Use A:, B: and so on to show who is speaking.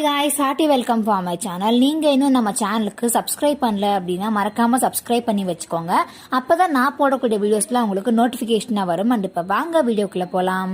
A: guys, hearty welcome for my channel. நீங்க இன்னும் நம்ம சேனலுக்கு சப்ஸ்கிரைப் பண்ணல அப்படின்னா மறக்காம சப்ஸ்கிரைப் பண்ணி வச்சுக்கோங்க. அப்பதான் நான் போடக்கூடிய வீடியோஸ்லாம் உங்களுக்கு நோட்டிபிகேஷனா வரும். அண்ட் இப்ப வாங்க வீடியோக்குள்ள போலாம்.